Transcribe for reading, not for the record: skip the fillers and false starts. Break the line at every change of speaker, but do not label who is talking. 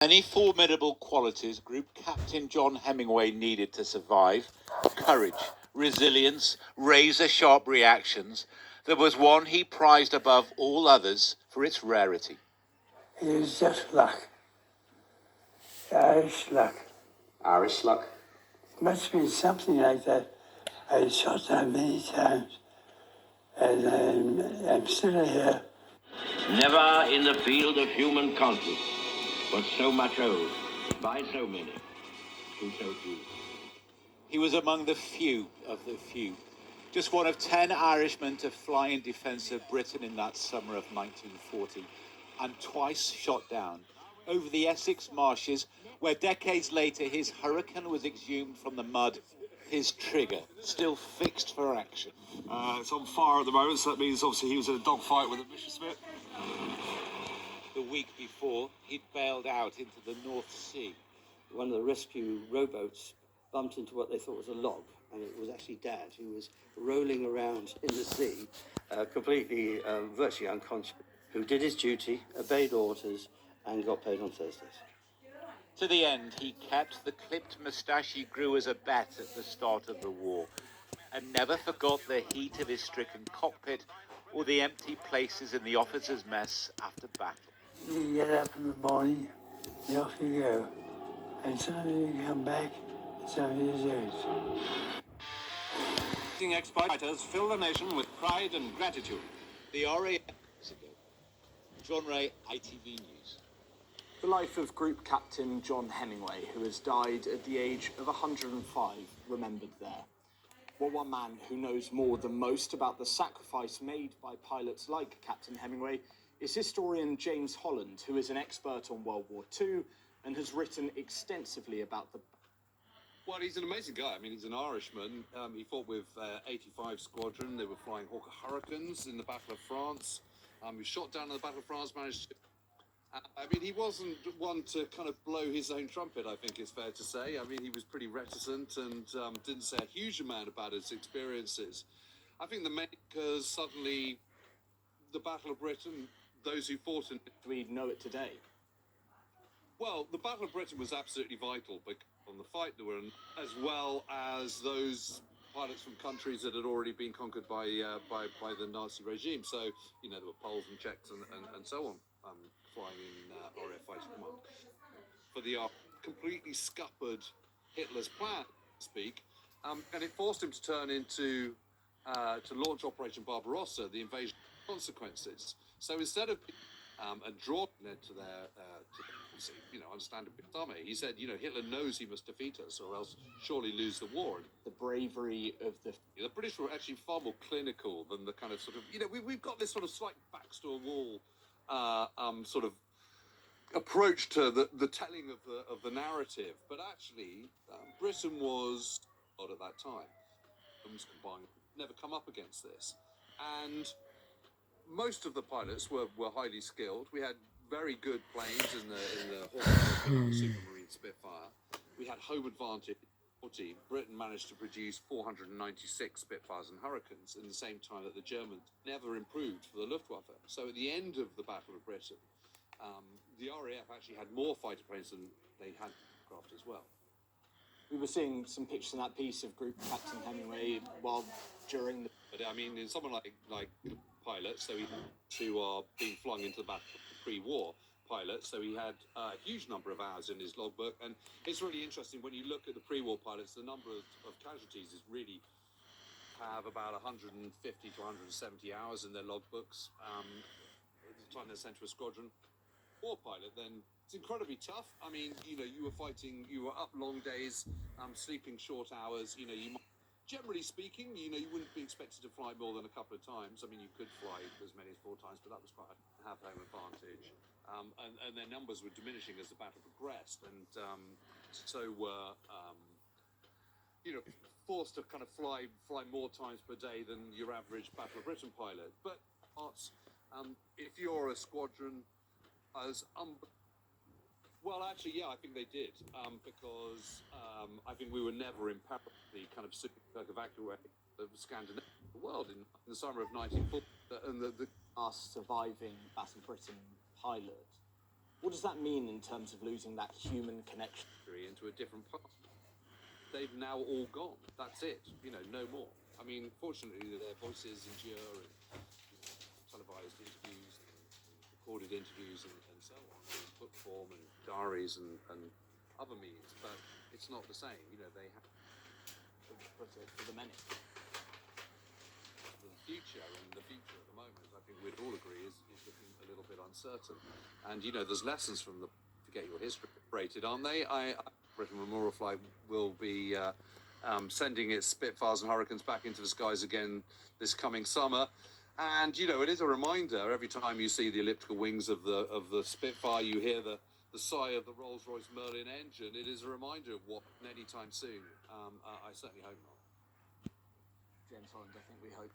Many formidable qualities Group Captain John Hemingway needed to survive: courage, resilience, razor-sharp reactions. There was one he prized above all others for its rarity.
It was just luck. Irish luck.
Irish luck?
It must have been something like that. I shot that many times, and I'm still here.
Never in the field of human conflict was so much owed by so many to so few.
He was among the few of the few. Just one of 10 Irishmen to fly in defence of Britain in that summer of 1940, and twice shot down over the Essex marshes, where decades later his hurricane was exhumed from the mud, his trigger still fixed for action.
It's on fire at the moment, so that means obviously he was in a dogfight with a Messerschmitt.
The week before, he'd bailed out into the North Sea.
One of the rescue rowboats bumped into what they thought was a log, and it was actually Dad, who was rolling around in the sea, completely, virtually unconscious, who did his duty, obeyed orders, and got paid on Thursdays.
To the end, he kept the clipped moustache he grew as a bat at the start of the war, and never forgot the heat of his stricken cockpit or the empty places in the officers' mess after battle.
You get up in the morning, and off you go. And suddenly you come back, and something is yours.
Ex-fighters fill the nation with pride and gratitude.
The RAF ago. John Ray, ITV News.
The life of Group Captain John Hemingway, who has died at the age of 105, remembered there. Well, one man who knows more than most about the sacrifice made by pilots like Captain Hemingway is historian James Holland, who is an expert on World War II and has written extensively about the...
Well, he's an amazing guy. I mean, he's an Irishman. He fought with 85 Squadron. They were flying Hawker Hurricanes in the Battle of France. He was shot down in the Battle of France, managed to... I mean, he wasn't one to kind of blow his own trumpet, I think it's fair to say. I mean, he was pretty reticent and didn't say a huge amount about his experiences. I think the main because suddenly the Battle of Britain, those who fought in it...
We know it today.
Well, the Battle of Britain was absolutely vital on the fight there were, as well as those pilots from countries that had already been conquered by the Nazi regime. So, you know, there were Poles and Czechs and so on flying in RAF Fighter Command. For the completely scuppered Hitler's plan, to speak, and it forced him to turn into to launch Operation Barbarossa, the invasion consequences. So instead of and drawn to their understandably army, he said, you know, Hitler knows he must defeat us or else surely lose the war.
The bravery of the
British were actually far more clinical than the kind of sort of, you know, we've got this sort of slight backs to a wall sort of approach to the telling of the narrative, but actually Britain was at that time combined never come up against this, and most of the pilots were highly skilled. We had very good planes in the Supermarine Spitfire. We had home advantage. Britain managed to produce 496 Spitfires and Hurricanes in the same time that the Germans never improved for the Luftwaffe. So at the end of the Battle of Britain, the RAF actually had more fighter planes than they had aircraft as well.
We were seeing some pictures in that piece of Group Captain Hemingway while during the...
But I mean, in someone like pilots, so who are being flung into the battle pre-war pilots, so he had a huge number of hours in his logbook, and it's really interesting when you look at the pre-war pilots, the number of casualties is really have about 150 to 170 hours in their logbooks at the time they're sent to a squadron. War pilot, then it's incredibly tough. I mean, you know, you were up long days, sleeping short hours. You know, generally speaking, you know, you wouldn't be expected to fly more than a couple of times. I mean, you could fly as many as 4 times, but that was quite a have-home advantage. And their numbers were diminishing as the battle progressed, and so were, you know, forced to kind of fly more times per day than your average Battle of Britain pilot. But if you're a squadron as well, actually, yeah, I think they did, because I think we were never in the kind of evacuate of Scandinavia, the world in the summer of 1940, and the
our surviving Battle of Britain pilot What does that mean in terms of losing that human connection?
into a different path. They've now all gone. That's it. You know, no more. I mean, fortunately, their voices endure, and televised interviews and recorded interviews and so on, in book form and diaries and other means. But it's not the same. You know, they have
For the many.
the future, and the future at the moment, I think we'd all agree, is looking a little bit uncertain. And you know, there's lessons from the Forget Your History rated, aren't they? Britain Memorial Flight will be sending its Spitfires and Hurricanes back into the skies again this coming summer. And you know, it is a reminder every time you see the elliptical wings of the Spitfire, you hear the sigh of the Rolls-Royce Merlin engine. It is a reminder of what anytime soon. I certainly hope not.
James Holland, I think we hope